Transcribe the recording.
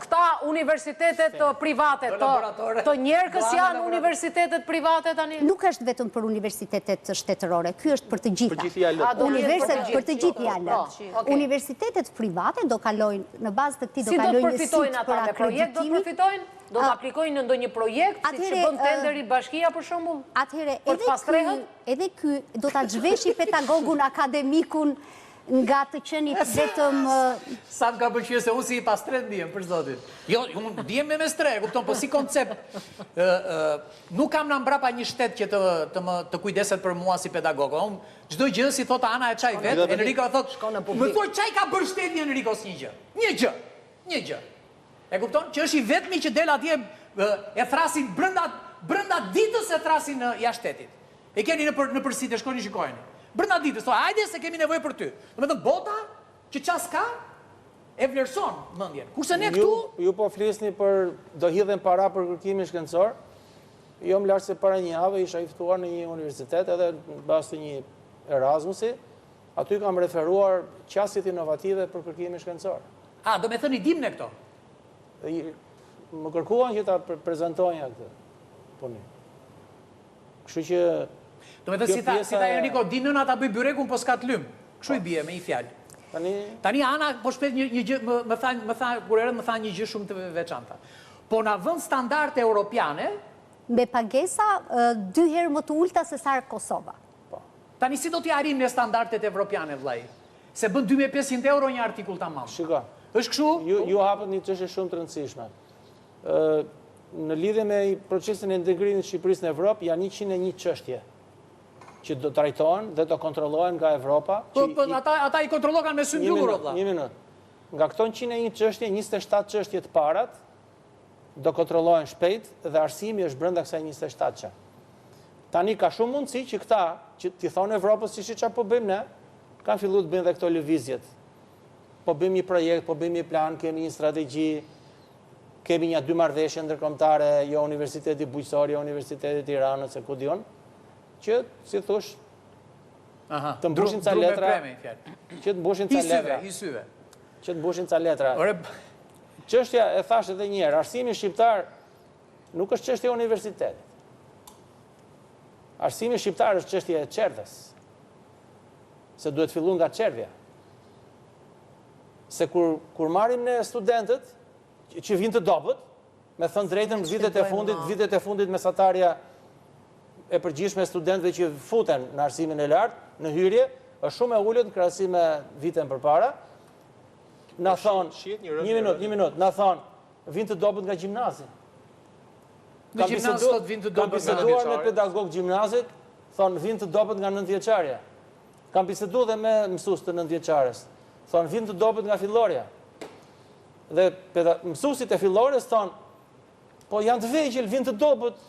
Këta universitetet private, të njerëkës janë universitetet private tani? Nuk është vetëm për universitetet shtetërore, ky është për të gjitha. Për të gjithë janë. Universitetet private do kalojnë, në bazë të këtij do kalojnë në sit për akreditimin. Do përfitojnë? Do të aplikojnë në ndonjë projekt, si që bën tenderi bashkia për shembull? Atëherë, edhe ky do ta zhveshi pedagogun akademikun nga të qenit vetëm... Sa më ka përqyë se unë si i pastret ndihem, për zotin. Jo, unë ndihem me mestre, kupton, po si koncept. Nuk kam në mbrapa një shtet që të kujdeset për mua si pedagog. Unë çdo gjë, si thot Ana e çaj vetë, Enrico thot, më thoj çaj ka bërë shteti Enricos një gjë. Një gjë. E kupton? Që është i vetmi që del atje e thrasin brenda ditës e thrasin jashtë shtetit. E keni në përsit e shkoni shikojeni. Brenda ditës, hajde se kemi nevojë për ty. Do të thënë bota që ças ka e vlerëson mendjen. Kurse ne këtu ju po flisni për do hidhen para për kërkimin shkencor. Jo më lart se para një jave isha i ftuar në një universitet edhe në bazë të një Erasmusi. Aty kam referuar qasjet inovative për kërkimin shkencor. Do me thënë i dim ne këto. Më kërkuan që ta prezantoja këtë punim. Kështu që do me thënë si ta Enrico, di nëna ta bëj byrekun, po s'ka të lymë. Kështu i bie me i fjalë. Tani Ana, po shpet një gjë, më tha, kur erët më tha një gjë shumë të veçanta. Po na vën standarde europiane, me pagesa 2 herë më të ulta se sa Kosova. Tani si do t'i arrim në standardet evropiane, vllai? Se bën 2500 euro një artikull tamam. Shiko. Është kështu? Ju hapët një çështje shumë të rëndësishme. Në lidhje me procesin e integrimit të Shqipërisë në Evropë, janë 101 çështje që do trajtohen dhe do kontrollohen nga Evropa. Ata i kontrollohen me sy mbyllur, vëlla. Një minutë. Nga këto 101 çështje, 27 çështje të parat do kontrollohen shpejt dhe arsimi është brenda kësaj 27 çështje. Tani ka shumë mundësi që këta, që t'i thonë Evropës si çfarë po bëjmë ne, kanë filluar të bëjnë dhe këto lëvizjet. Po bëjmë një projekt, po bëjmë një plan, kemi një strategji, kemi një 2 marrëveshje ndërkombëtare, jo Universiteti Bujqësor, jo Universiteti i Tiranës, se ku diun, që, si thush, të mbushin ca letra, që të mbushin ca letra, që të mbushin ca letra. Çështja, e thash edhe një herë, arsimi shqiptar nuk është çështja e universitetit. Arsimi shqiptar është çështja e çerdhes. Se duhet filluar nga çerdhja. Se kur marrim ne studentët që vinë të dobët, me thënë drejtën vitet e fundit mesatarja e përgjithshme e studentëve që futen në arsimin e lartë, në hyrje, është shumë e ulët në krahasim me vitën përpara. Na thonë, një minutë, na thonë, vinë të dobët nga gjimnazi. Në gjimnaz thot vinë të dobët nga 9 vjeçare. Kam biseduar me pedagog gjimnazit, thonë vinë të dobët nga 9 vjeçarja. Kam biseduar dhe me mësues të 9 vjeçares, thonë vinë të dobët nga fillorja. Dhe mësuesit e fillores thonë, po janë të vegjël, vinë të dobët.